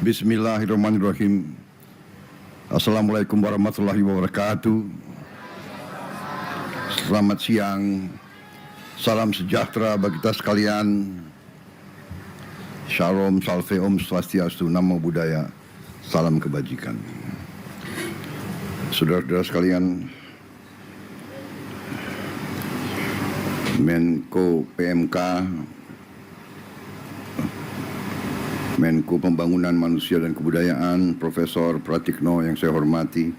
Bismillahirrahmanirrahim. Assalamualaikum warahmatullahi wabarakatuh. Selamat siang. Salam sejahtera bagi kita sekalian. Shalom, salve, om swastiastu, namo buddhaya, salam kebajikan. Saudara-saudara sekalian, Menko PMK, Menko Pembangunan Manusia dan Kebudayaan, Profesor Pratikno yang saya hormati,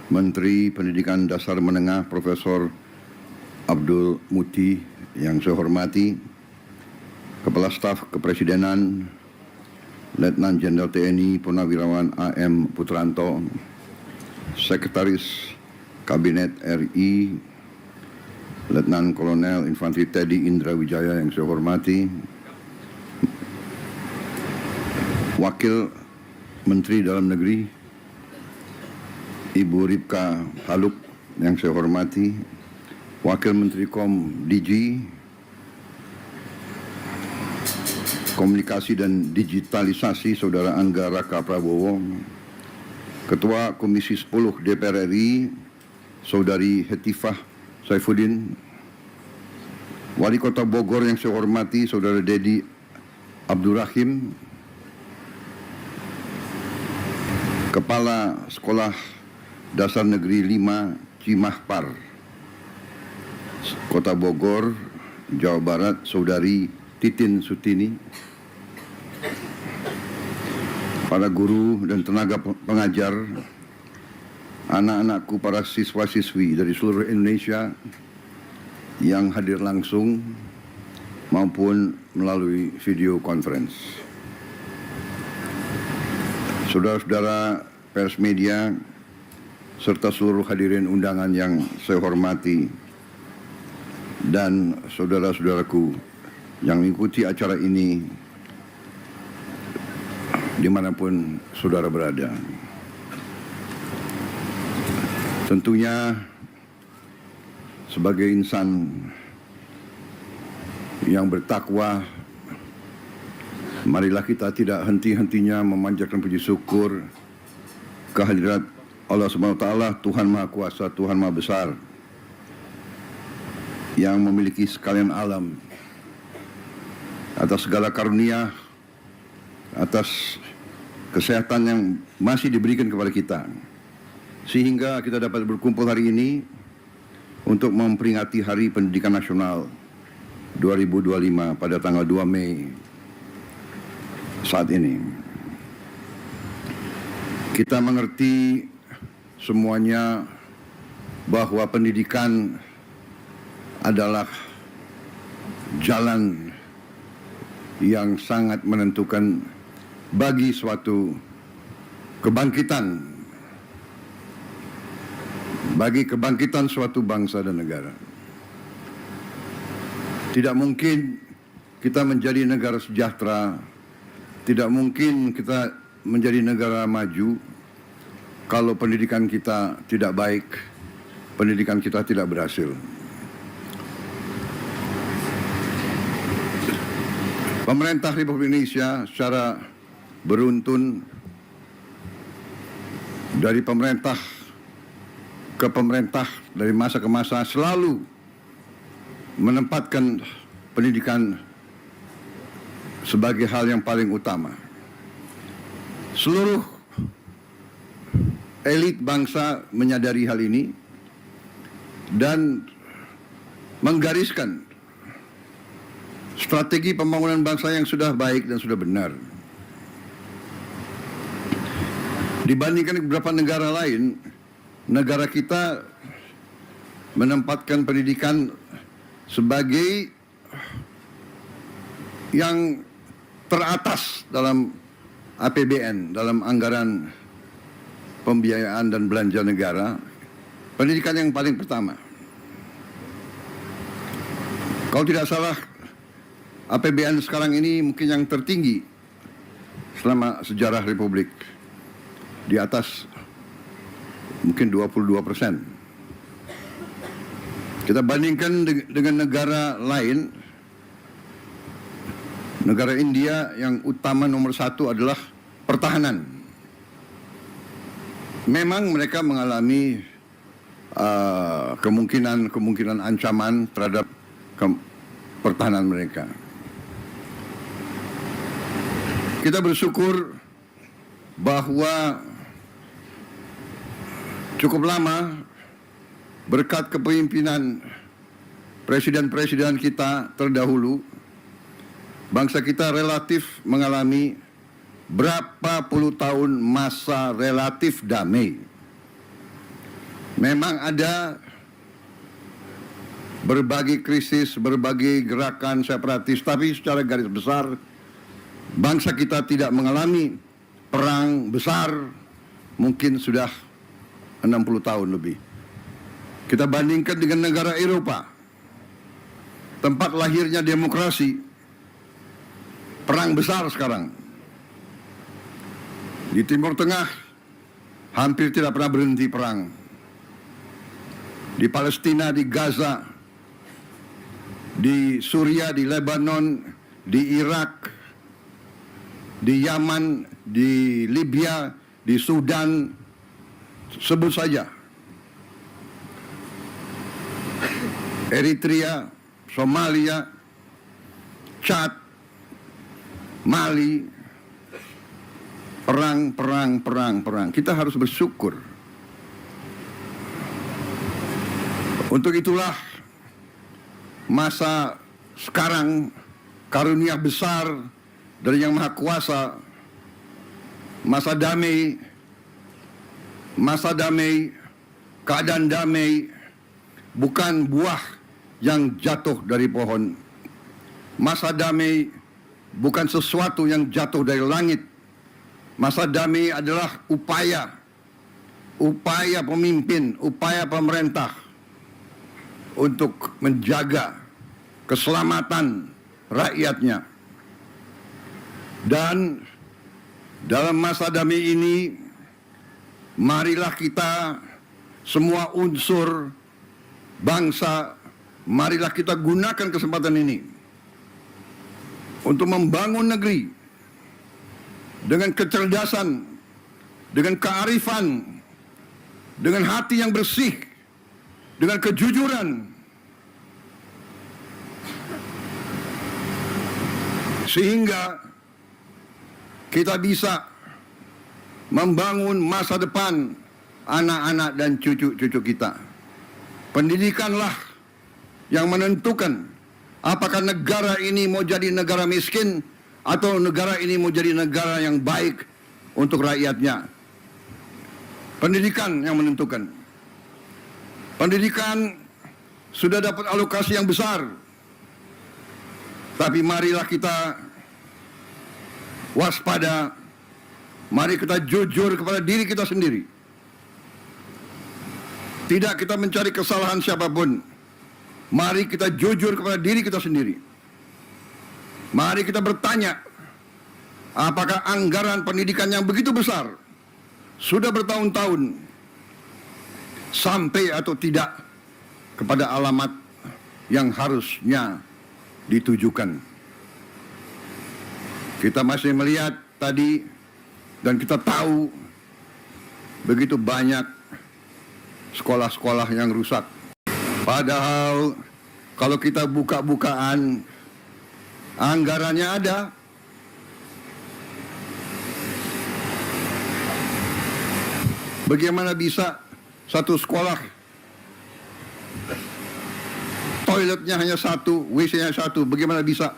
Menteri Pendidikan Dasar Menengah, Profesor Abdul Muti yang saya hormati, Kepala Staf Kepresidenan, Letnan Jenderal TNI Purnawirawan AM Putranto, Sekretaris Kabinet RI, Letnan Kolonel Infanteri Teddy Indra Wijaya yang saya hormati, Wakil Menteri Dalam Negeri Ibu Ripka Haluk yang saya hormati, Wakil Menteri DG Komunikasi dan Digitalisasi Saudara Angga Raka Prabowo, Ketua Komisi 10 DPR RI Saudari Hetifah Saifuddin, Wali Kota Bogor yang saya hormati Saudara Dedi Abdurrahim, Kepala Sekolah Dasar Negeri 5 Cimahpar, Kota Bogor, Jawa Barat, Saudari Titin Sutini, para guru dan tenaga pengajar, anak-anakku, para siswa-siswi dari seluruh Indonesia yang hadir langsung maupun melalui video conference. Saudara-saudara pers media, serta seluruh hadirin undangan yang saya hormati, dan saudara-saudaraku yang mengikuti acara ini dimanapun saudara berada. Tentunya sebagai insan yang bertakwa, marilah kita tidak henti-hentinya memanjatkan puji syukur kehadirat Allah Subhanahu wa taala, Tuhan Maha Kuasa, Tuhan Maha Besar yang memiliki sekalian alam, atas segala karunia, atas kesehatan yang masih diberikan kepada kita, sehingga kita dapat berkumpul hari ini untuk memperingati Hari Pendidikan Nasional 2025 pada tanggal 2 Mei saat ini. Kita mengerti semuanya bahwa pendidikan adalah jalan yang sangat menentukan bagi suatu kebangkitan, bagi kebangkitan suatu bangsa dan negara. Tidak mungkin kita menjadi negara sejahtera, tidak mungkin kita menjadi negara maju kalau pendidikan kita tidak baik, pendidikan kita tidak berhasil. Pemerintah Republik Indonesia secara beruntun dari pemerintah ke pemerintah, dari masa ke masa, selalu menempatkan pendidikan sebagai hal yang paling utama. Seluruh elit bangsa menyadari hal ini dan menggariskan strategi pembangunan bangsa yang sudah baik dan sudah benar. Dibandingkan beberapa negara lain, negara kita menempatkan pendidikan sebagai yang teratas dalam APBN, dalam anggaran pembiayaan dan belanja negara. Pendidikan yang paling pertama. Kalau tidak salah, APBN sekarang ini mungkin yang tertinggi selama sejarah Republik, di atas mungkin 22%. Kita bandingkan dengan negara lain. Negara India yang utama nomor satu adalah pertahanan. Memang mereka mengalami kemungkinan ancaman terhadap pertahanan mereka. Kita bersyukur bahwa cukup lama berkat kepemimpinan presiden-presiden kita terdahulu, bangsa kita relatif mengalami berapa puluh tahun masa relatif damai. Memang ada berbagai krisis, berbagai gerakan separatis, tapi secara garis besar bangsa kita tidak mengalami perang besar mungkin sudah 60 tahun lebih. Kita bandingkan dengan negara Eropa, tempat lahirnya demokrasi, perang besar sekarang. Di Timur Tengah hampir tidak pernah berhenti perang. Di Palestina, di Gaza, di Suriah, di Lebanon, di Irak, di Yaman, di Libya, di Sudan, sebut saja. Eritrea, Somalia, Chad, Mali, perang. Kita harus bersyukur. Untuk itulah masa sekarang karunia besar dari Yang Maha Kuasa, masa damai, keadaan damai, bukan buah yang jatuh dari pohon. Masa damai bukan sesuatu yang jatuh dari langit. Masa damai adalah upaya pemimpin, upaya pemerintah untuk menjaga keselamatan rakyatnya. Dan dalam masa damai ini, marilah kita semua unsur bangsa, marilah kita gunakan kesempatan ini untuk membangun negeri dengan kecerdasan, dengan kearifan, dengan hati yang bersih, dengan kejujuran, sehingga kita bisa membangun masa depan anak-anak dan cucu-cucu kita. Pendidikanlah yang menentukan apakah negara ini mau jadi negara miskin atau negara ini mau jadi negara yang baik untuk rakyatnya. Pendidikan yang menentukan. Pendidikan sudah dapat alokasi yang besar, tapi marilah kita waspada, mari kita jujur kepada diri kita sendiri. Tidak kita mencari kesalahan siapapun. Mari kita jujur kepada diri kita sendiri. Mari kita bertanya, apakah anggaran pendidikan yang begitu besar sudah bertahun-tahun sampai atau tidak kepada alamat yang harusnya ditujukan. Kita masih melihat tadi dan kita tahu begitu banyak sekolah-sekolah yang rusak. Padahal kalau kita buka-bukaan, anggarannya ada. Bagaimana bisa satu sekolah toiletnya hanya satu, WC-nya satu, bagaimana bisa?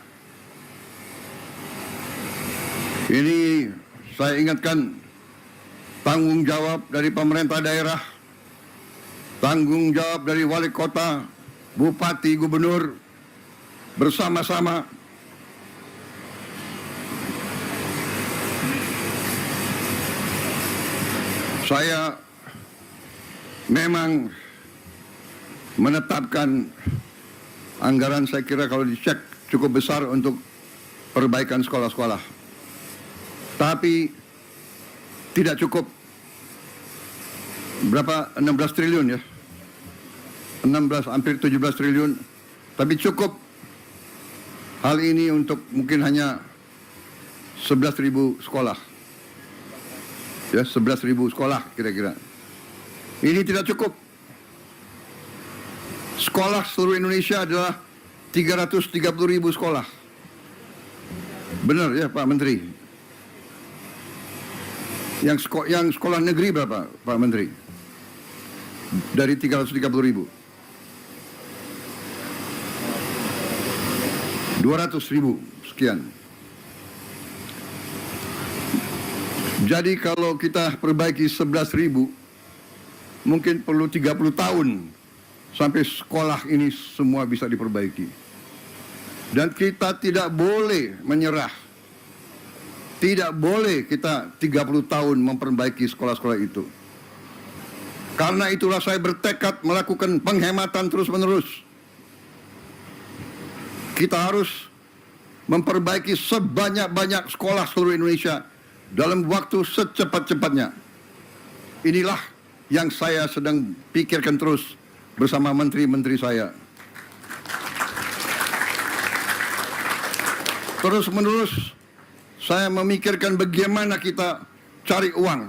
Ini saya ingatkan tanggung jawab dari pemerintah daerah, tanggung jawab dari wali kota, bupati, gubernur, bersama-sama saya memang menetapkan anggaran, saya kira kalau dicek cukup besar untuk perbaikan sekolah-sekolah. Tapi tidak cukup. Berapa? 16 triliun ya? 16, hampir 17 triliun. Tapi cukup hal ini untuk mungkin hanya 11.000 sekolah. Ya, 11.000 sekolah kira-kira. Ini tidak cukup. Sekolah seluruh Indonesia adalah 330.000 sekolah. Benar ya Pak Menteri? Yang sekolah negeri berapa Pak Menteri? Dari 330.000. 200.000 sekian. Jadi kalau kita perbaiki 11.000, mungkin perlu 30 tahun sampai sekolah ini semua bisa diperbaiki. Dan kita tidak boleh menyerah. Tidak boleh kita 30 tahun memperbaiki sekolah-sekolah itu. Karena itulah saya bertekad melakukan penghematan terus-menerus. Kita harus memperbaiki sebanyak-banyak sekolah seluruh Indonesia dalam waktu secepat-cepatnya. Inilah yang saya sedang pikirkan terus bersama menteri-menteri saya. Terus-menerus saya memikirkan bagaimana kita cari uang.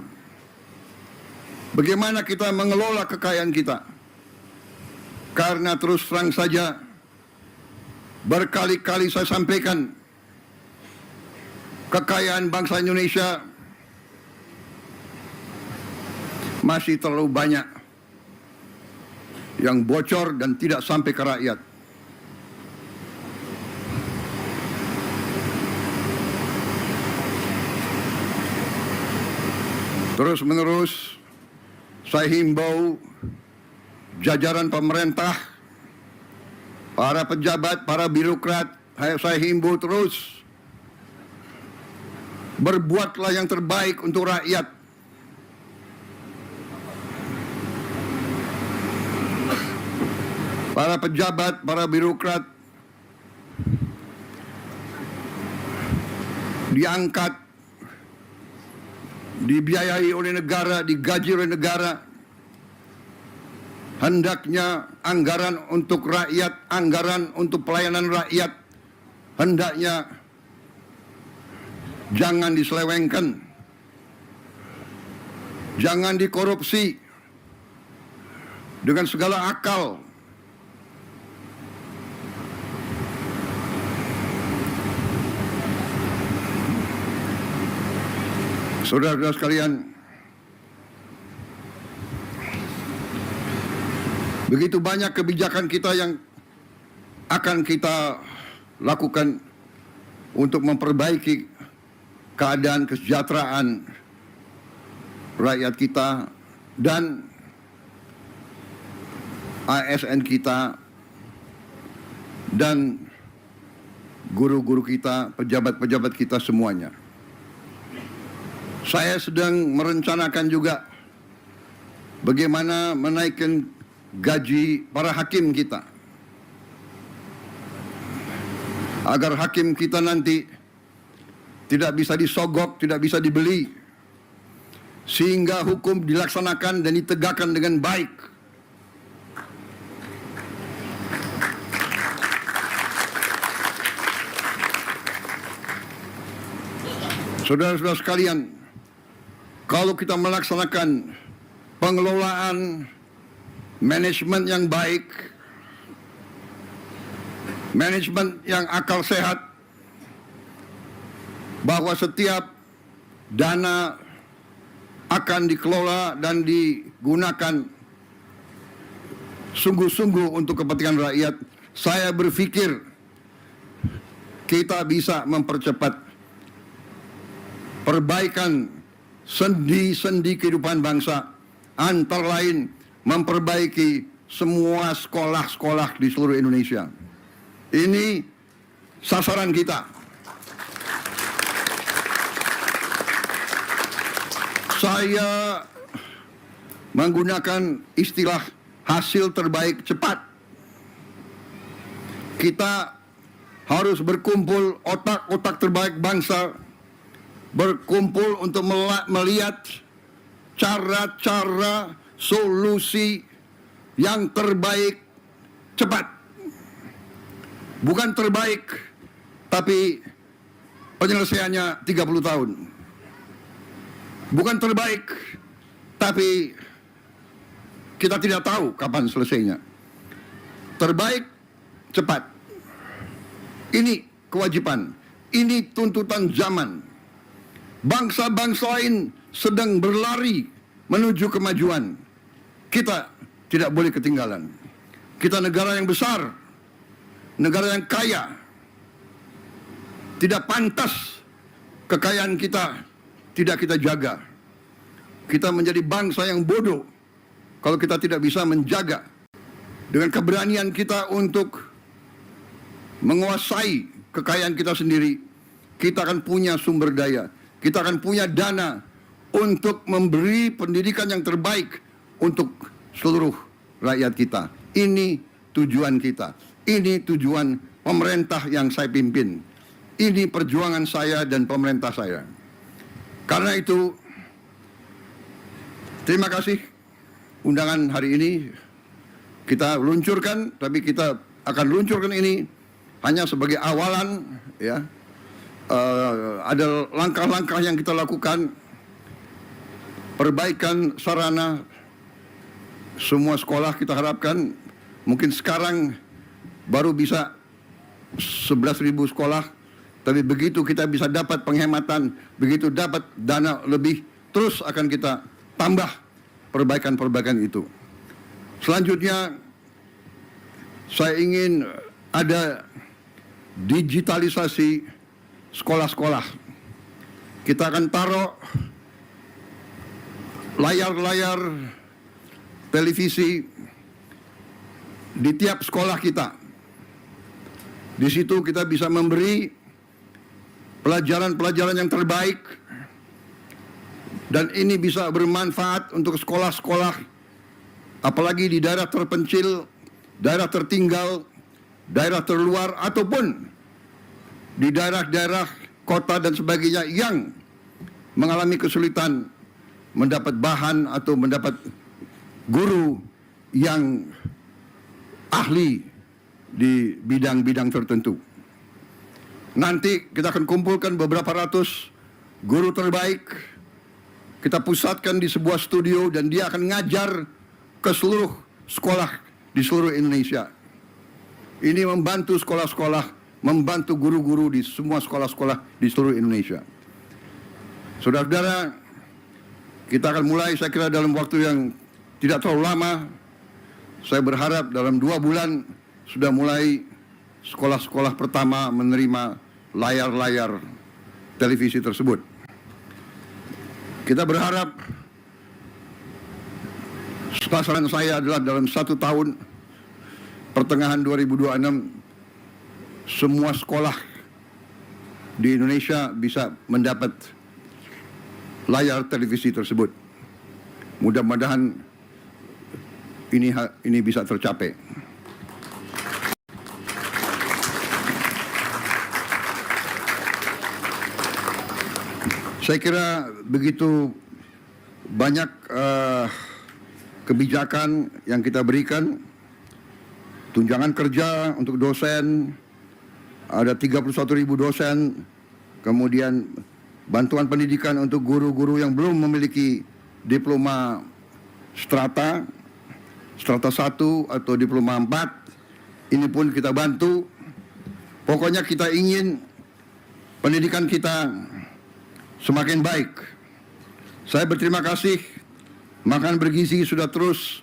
Bagaimana kita mengelola kekayaan kita. Karena terus terang saja, berkali-kali saya sampaikan, kekayaan bangsa Indonesia masih terlalu banyak yang bocor dan tidak sampai ke rakyat. Terus-menerus saya himbau jajaran pemerintah, para pejabat, para birokrat, saya himbau terus, berbuatlah yang terbaik untuk rakyat. Para pejabat, para birokrat diangkat, dibiayai oleh negara, digaji oleh negara. Hendaknya anggaran untuk rakyat, anggaran untuk pelayanan rakyat, hendaknya jangan diselewengkan, jangan dikorupsi dengan segala akal. Saudara-saudara sekalian, begitu banyak kebijakan kita yang akan kita lakukan untuk memperbaiki keadaan kesejahteraan rakyat kita dan ASN kita dan guru-guru kita, pejabat-pejabat kita semuanya. Saya sedang merencanakan juga bagaimana menaikkan gaji para hakim kita, agar hakim kita nanti tidak bisa disogok, tidak bisa dibeli, sehingga hukum dilaksanakan dan ditegakkan dengan baik. Saudara-saudara sekalian, kalau kita melaksanakan pengelolaan manajemen yang baik, manajemen yang akal sehat, bahwa setiap dana akan dikelola dan digunakan sungguh-sungguh untuk kepentingan rakyat, saya berpikir kita bisa mempercepat perbaikan sendi-sendi kehidupan bangsa, antara lain memperbaiki semua sekolah-sekolah di seluruh Indonesia. Ini sasaran kita. Saya menggunakan istilah hasil terbaik cepat. Kita harus berkumpul otak-otak terbaik bangsa, berkumpul untuk melihat cara-cara solusi yang terbaik cepat. Bukan terbaik, tapi penyelesaiannya 30 tahun. Bukan terbaik, tapi kita tidak tahu kapan selesainya. Terbaik cepat. Ini kewajiban, ini tuntutan zaman. Bangsa-bangsa lain sedang berlari menuju kemajuan. Kita tidak boleh ketinggalan. Kita negara yang besar, negara yang kaya. Tidak pantas kekayaan kita tidak kita jaga. Kita menjadi bangsa yang bodoh kalau kita tidak bisa menjaga. Dengan keberanian kita untuk menguasai kekayaan kita sendiri, kita akan punya sumber daya, kita akan punya dana untuk memberi pendidikan yang terbaik untuk seluruh rakyat kita. Ini tujuan kita, ini tujuan pemerintah yang saya pimpin, ini perjuangan saya dan pemerintah saya. Karena itu, terima kasih undangan hari ini kita luncurkan, tapi kita akan luncurkan ini hanya sebagai awalan, ya. Ada langkah-langkah yang kita lakukan, perbaikan sarana semua sekolah kita harapkan. Mungkin sekarang baru bisa 11.000 sekolah, tapi begitu kita bisa dapat penghematan, begitu dapat dana lebih, terus akan kita tambah perbaikan-perbaikan itu. Selanjutnya, saya ingin ada digitalisasi sekolah-sekolah. Kita akan taruh layar-layar televisi di tiap sekolah kita. Di situ kita bisa memberi pelajaran-pelajaran yang terbaik, dan ini bisa bermanfaat untuk sekolah-sekolah, apalagi di daerah terpencil, daerah tertinggal, daerah terluar, ataupun di daerah-daerah kota dan sebagainya yang mengalami kesulitan mendapat bahan atau mendapat guru yang ahli di bidang-bidang tertentu. Nanti kita akan kumpulkan beberapa ratus guru terbaik, kita pusatkan di sebuah studio, dan dia akan ngajar ke seluruh sekolah di seluruh Indonesia. Ini membantu sekolah-sekolah, membantu guru-guru di semua sekolah-sekolah di seluruh Indonesia. Saudara-saudara, kita akan mulai, saya kira dalam waktu yang tidak terlalu lama. Saya berharap dalam 2 bulan sudah mulai sekolah-sekolah pertama menerima layar-layar televisi tersebut. Kita berharap, sasaran saya adalah dalam 1 tahun, pertengahan 2026, semua sekolah di Indonesia bisa mendapat layar televisi tersebut. Mudah-mudahan ini bisa tercapai. Saya kira begitu banyak kebijakan yang kita berikan. Tunjangan kerja untuk dosen, ada 31.000 dosen, kemudian bantuan pendidikan untuk guru-guru yang belum memiliki diploma strata 1 atau diploma 4, ini pun kita bantu. Pokoknya kita ingin pendidikan kita semakin baik. Saya berterima kasih, makan bergizi sudah terus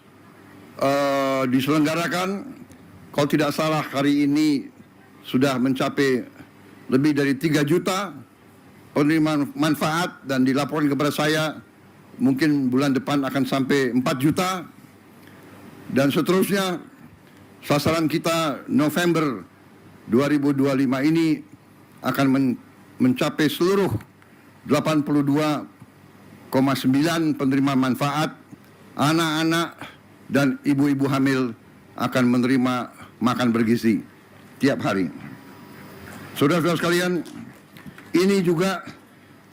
diselenggarakan. Kalau tidak salah hari ini sudah mencapai lebih dari 3 juta penerima manfaat, dan dilaporkan kepada saya mungkin bulan depan akan sampai 4 juta. Dan seterusnya, sasaran kita November 2025 ini akan mencapai seluruh 82,9 penerima manfaat. Anak-anak dan ibu-ibu hamil akan menerima makan bergizi tiap hari. Saudara-saudara sekalian, ini juga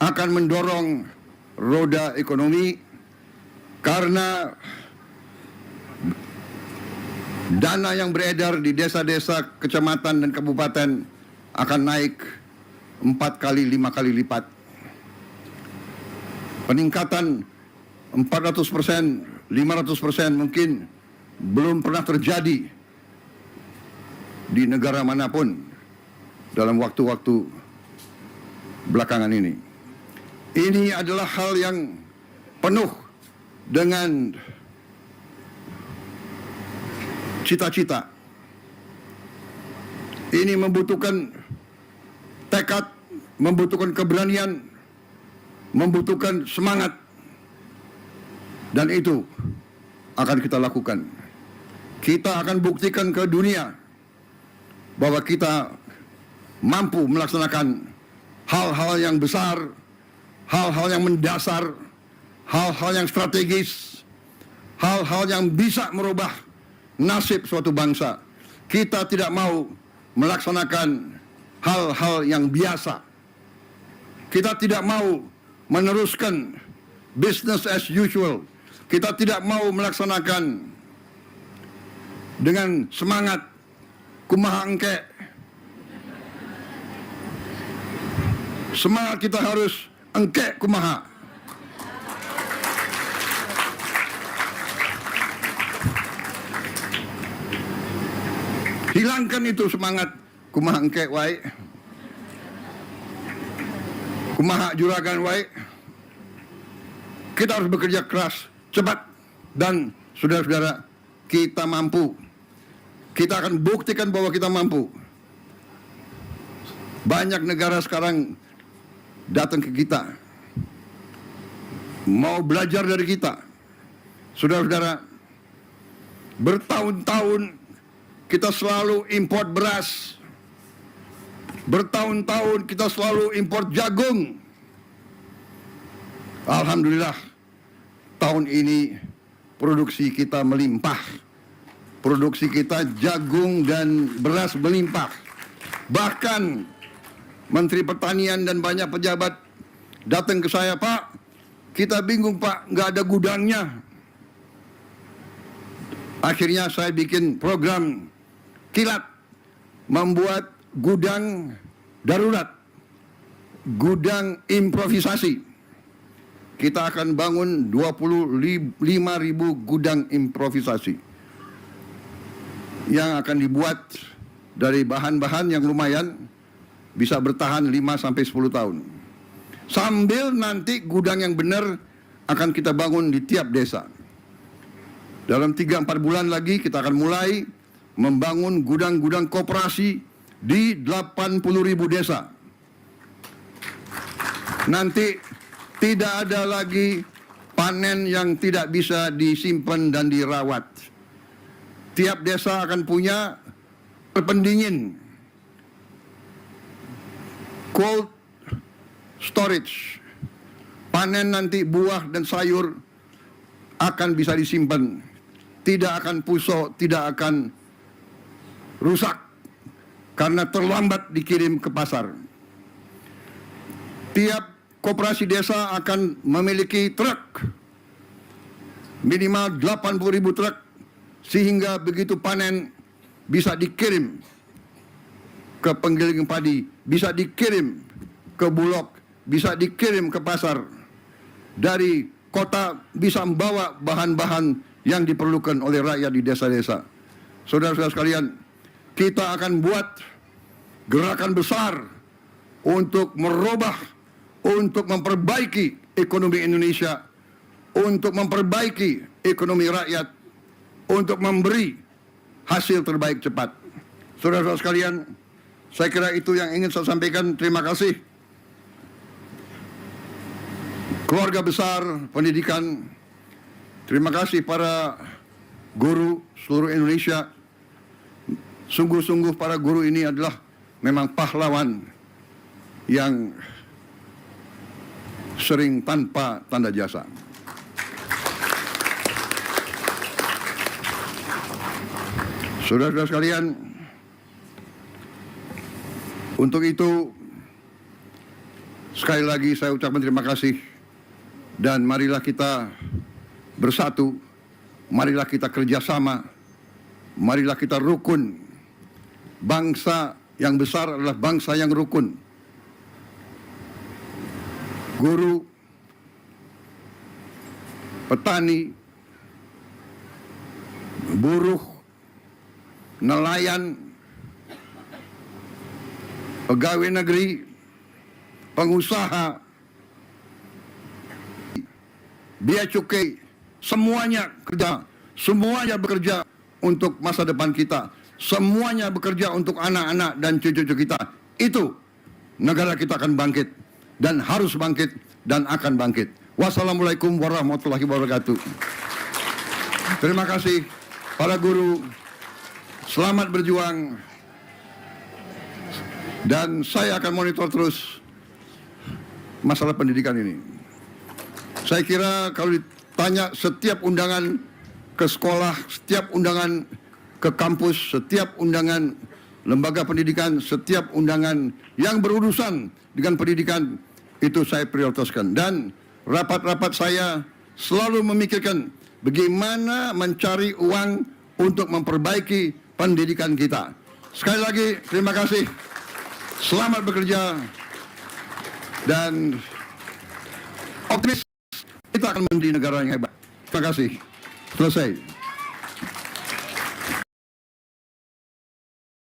akan mendorong roda ekonomi, karena dana yang beredar di desa-desa, kecamatan, dan kabupaten akan naik 4 kali, 5 kali lipat. peningkatan 400%, 500% mungkin belum pernah terjadi di negara manapun dalam waktu-waktu belakangan ini. Ini adalah hal yang penuh dengan cita-cita. Ini membutuhkan tekad, membutuhkan keberanian, membutuhkan semangat, dan itu akan kita lakukan. Kita akan buktikan ke dunia bahwa kita mampu melaksanakan hal-hal yang besar, hal-hal yang mendasar, hal-hal yang strategis, hal-hal yang bisa merubah nasib suatu bangsa. Kita tidak mau melaksanakan hal-hal yang biasa. Kita tidak mau meneruskan business as usual. Kita tidak mau melaksanakan dengan semangat kumaha engke. Semangat kita harus engke kumaha. Hilangkan itu semangat kumaha engke wae. Kumaha juragan wae. Kita harus bekerja keras, cepat, dan saudara-saudara, kita mampu. Kita akan buktikan bahwa kita mampu. Banyak negara sekarang datang ke kita, mau belajar dari kita. Saudara-saudara, bertahun-tahun kita selalu import beras. Bertahun-tahun kita selalu import jagung. Alhamdulillah, tahun ini produksi kita melimpah. Produksi kita jagung dan beras melimpah. Bahkan Menteri Pertanian dan banyak pejabat datang ke saya, Pak, kita bingung Pak, nggak ada gudangnya. Akhirnya saya bikin program kilat, membuat gudang darurat, gudang improvisasi. Kita akan bangun 25.000 gudang improvisasi yang akan dibuat dari bahan-bahan yang lumayan, bisa bertahan 5-10 tahun. Sambil nanti gudang yang benar akan kita bangun di tiap desa. Dalam 3-4 bulan lagi kita akan mulai membangun gudang-gudang koperasi di 80.000 desa. Nanti tidak ada lagi panen yang tidak bisa disimpan dan dirawat. Tiap desa akan punya pendingin, cold storage. Panen nanti buah dan sayur akan bisa disimpan, tidak akan busuk, tidak akan rusak karena terlambat dikirim ke pasar. Tiap koperasi desa akan memiliki truk, minimal 80.000 truk, sehingga begitu panen bisa dikirim ke penggiling padi, bisa dikirim ke Bulog, bisa dikirim ke pasar. Dari kota bisa membawa bahan-bahan yang diperlukan oleh rakyat di desa-desa. Saudara-saudara sekalian, kita akan buat gerakan besar untuk merubah, untuk memperbaiki ekonomi Indonesia, untuk memperbaiki ekonomi rakyat, untuk memberi hasil terbaik cepat. Saudara-saudara sekalian, saya kira itu yang ingin saya sampaikan. Terima kasih. Keluarga besar pendidikan, terima kasih para guru seluruh Indonesia. Sungguh-sungguh para guru ini adalah memang pahlawan yang sering tanpa tanda jasa. Saudara-saudara sekalian, untuk itu sekali lagi saya ucapkan terima kasih, dan marilah kita bersatu, marilah kita kerjasama, marilah kita rukun. Bangsa yang besar adalah bangsa yang rukun. Guru, petani, buruh, nelayan, pegawai negeri, pengusaha, biaya cukai, semuanya bekerja untuk masa depan kita. Semuanya bekerja untuk anak-anak dan cucu-cucu kita. Itu negara kita akan bangkit dan harus bangkit dan akan bangkit. Wassalamualaikum warahmatullahi wabarakatuh. Terima kasih para guru. Selamat berjuang. Dan saya akan monitor terus masalah pendidikan ini. Saya kira kalau ditanya setiap undangan ke sekolah, setiap undangan ke kampus, setiap undangan lembaga pendidikan, setiap undangan yang berurusan dengan pendidikan, itu saya prioritaskan. Dan rapat-rapat saya selalu memikirkan bagaimana mencari uang untuk memperbaiki pendidikan kita. Sekali lagi, terima kasih. Selamat bekerja. Dan optimis kita akan menjadi negara yang hebat. Terima kasih. Selesai.